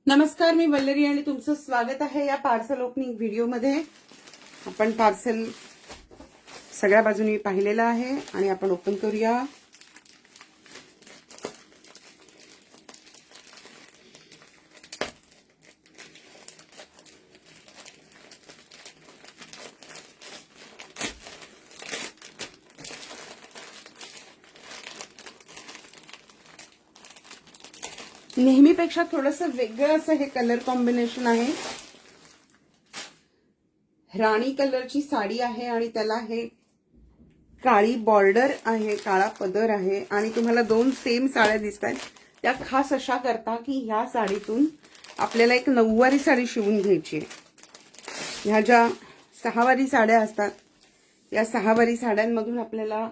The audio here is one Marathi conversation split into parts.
नमस्कार, मी वल्लरी आणि तुमचं स्वागत आहे या पार्सल ओपनिंग व्हिडिओमध्ये। आपण पार्सल सगळ्या बाजूनी पाहिलेलं आहे आणि आपण ओपन करूया। नेहमीपेक्षा थोडंसं वेगळं असं हे कलर कॉम्बिनेशन आहे। राणी कलरची साडी आहे आणि त्याला हे काळी बॉर्डर आहे, काळा पदर आहे आणि तुम्हाला दोन सेम साड्या दिसतात। त्या खास अशा करता की ह्या साडीतून आपल्याला एक नऊवारी साडी शिवून घ्यायची आहे। ह्या ज्या सहावारी साड्या असतात या सहावारी साड्यांमधून आपल्याला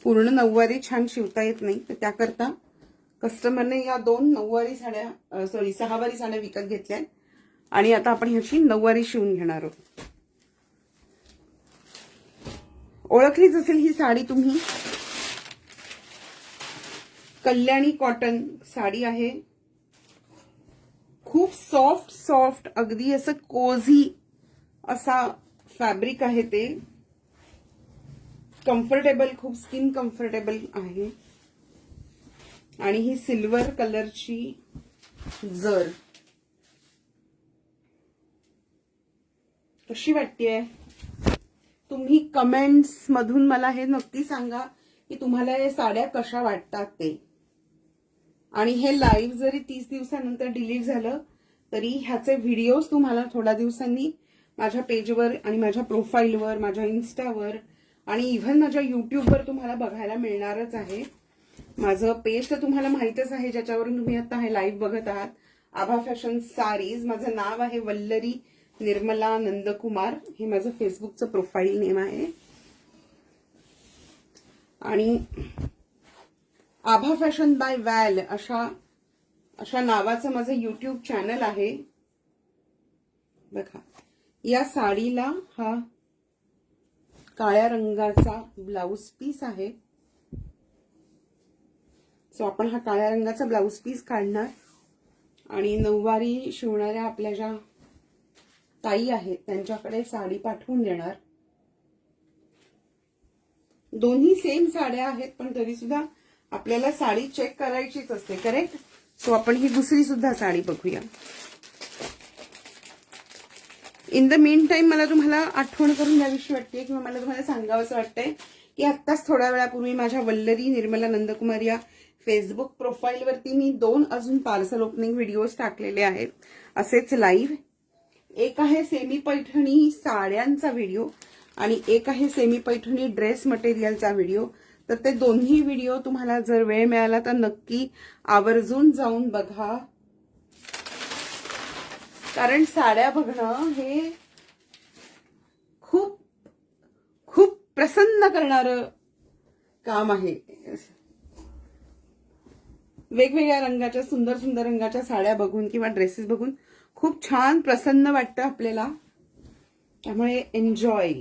पूर्ण नऊवारी छान शिवता येत नाही, तर त्याकरता कस्टमरने या दोन नऊवारी साड्या सहावारी साड्या विकत घेतल्या आणि आता आपण ह्याची नऊवारी शिवून घेणार आहोत। ओळखलीच असेल ही साडी तुम्ही, कल्याणी कॉटन साडी आहे। खूप सॉफ्ट सॉफ्ट अगदी असं कोझी असा फॅब्रिक आहे, ते कम्फर्टेबल, खूप स्किन कम्फर्टेबल आहे आणि ही सिल्वर कलरची जर कशी वाटतेय तुम्ही कमेंट्स मधून मला हे नक्की सांगा की तुम्हाला हे साड्या कशा वाटतात ते। आणि हे लाईव्ह जरी 30 दिवसानंतर डिलीट झालं तरी ह्याचे व्हिडिओज तुम्हाला थोड्या दिवसांनी माझ्या पेजवर आणि माझ्या प्रोफाईलवर, माझ्या इन्स्टावर आणि इव्हन माझ्या युट्यूबवर तुम्हाला बघायला मिळणारच आहे। माझं पेज तर तुम्हाला माहितच आहे, ज्याच्यावरून तुम्ही आता हे लाईव्ह बघत आहात, आभा फॅशन सारीज। माझं नाव आहे वल्लरी निर्मला नंदकुमार, हे माझं फेसबुकचं प्रोफाईल नेम आहे आणि आभा फॅशन बाय वॅल अशा नावाचं माझं युट्यूब चॅनल आहे। बघा, या साडीला हा काळ्या रंगाचा ब्लाउज पीस आहे। सो आपण हा काळ्या रंगाचा ब्लाउज पीस काढणार आणि नऊवारी शिवणाऱ्या आपल्या ज्या ताई आहेत त्यांच्याकडे साडी पाठवून देणार। दोन्ही सेम साड्या आहेत पण तरी सुद्धा आपल्याला साडी चेक करायचीच असते, करेक्ट? सो आपण ही दुसरी सुद्धा साडी बघूया। इन द मीन टाइम मला तुम्हाला आठवण करून द्यावीशी वाटते किंवा मला तुम्हाला सांगावंसं वाटतंय की आत्ताच थोड्या वेळापूर्वी माझ्या वल्लरी निर्मला नंदकुमार या फेसबुक प्रोफाईलवरती मी दोन अजून पार्सल ओपनिंग व्हिडिओज टाकलेले आहेत असेच लाईव्ह। एक आहे सेमी पैठणी साड्यांचा व्हिडिओ आणि एक आहे सेमी पैठणी ड्रेस मटेरियलचा व्हिडिओ। तर ते दोन्ही व्हिडिओ तुम्हाला जर वेळ मिळाला तर नक्की आवर्जून जाऊन बघा, कारण साड्या बघणं हे खूप खूप प्रसन्न करणारं काम आहे। वेगवेगळ्या रंगाच्या सुंदर सुंदर रंगाच्या साड्या बघून किंवा ड्रेसेस बघून खूप छान प्रसन्न वाटतं आपल्याला, त्यामुळे एन्जॉय।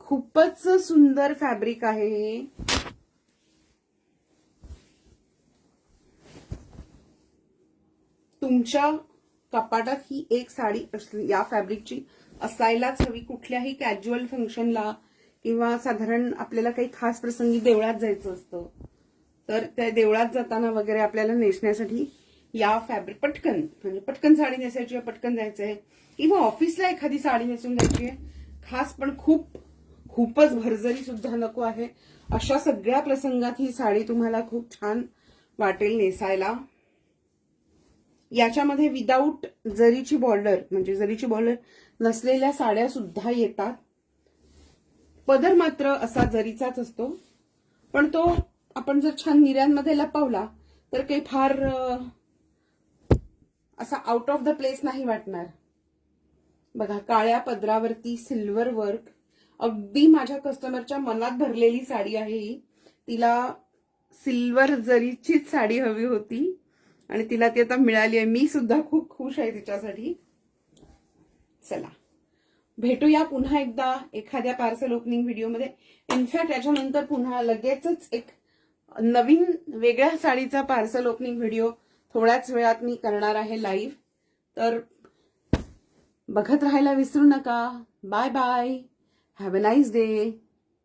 खूपच सुंदर फॅब्रिक आहे हे। तुमच्या कपाटात ही एक साडी या फॅब्रिकची असायलाच हवी। कुठल्याही कॅज्युअल फंक्शनला किंवा साधारण आपल्याला काही खास प्रसंगी देवळात जायचं असतं तर त्या देवळात जाताना वगैरे आपल्याला नेसण्यासाठी या फॅब्रिक पटकन साडी नेसायची आहे, पटकन जायचंय किंवा ऑफिसला एखादी साडी नेसून जायची आहे खास, पण खूपच भरजरी सुद्धा नको आहे, अशा सगळ्या प्रसंगात ही साडी तुम्हाला खूप छान वाटेल नेसायला। याच्यामध्ये विदाऊट जरीची बॉर्डर म्हणजे जरीची बॉर्डर नसलेल्या साड्या सुद्धा येतात। पदर मात्र असा जरीचाच असतो, पण तो आपण जर छान निऱ्यांमध्ये लपवला तर काही फार असा आउट ऑफ द प्लेस नाही वाटणार। बघा, काळ्या पदरावरती सिल्वर वर्क, अगदी माझ्या कस्टमरच्या मनात भरलेली साडी आहे ही। तिला सिल्वर जरीचीच साडी हवी होती आणि तिला ती आता मिळाली आहे. मी सुद्धा खूप खुश आहे तिच्यासाठी. चला भेटूया पुन्हा एकदा एखाद्या पार्सल ओपनिंग व्हिडिओमध्ये. इनफॅक्ट याच्यानंतर पुन्हा लगेचच एक नवीन वेगळ्या साडीचा पार्सल ओपनिंग व्हिडिओ थोड्याच वेळात मी करणार आहे लाईव्ह. तर बघत राहायला विसरू नका. Bye bye. Have a nice day.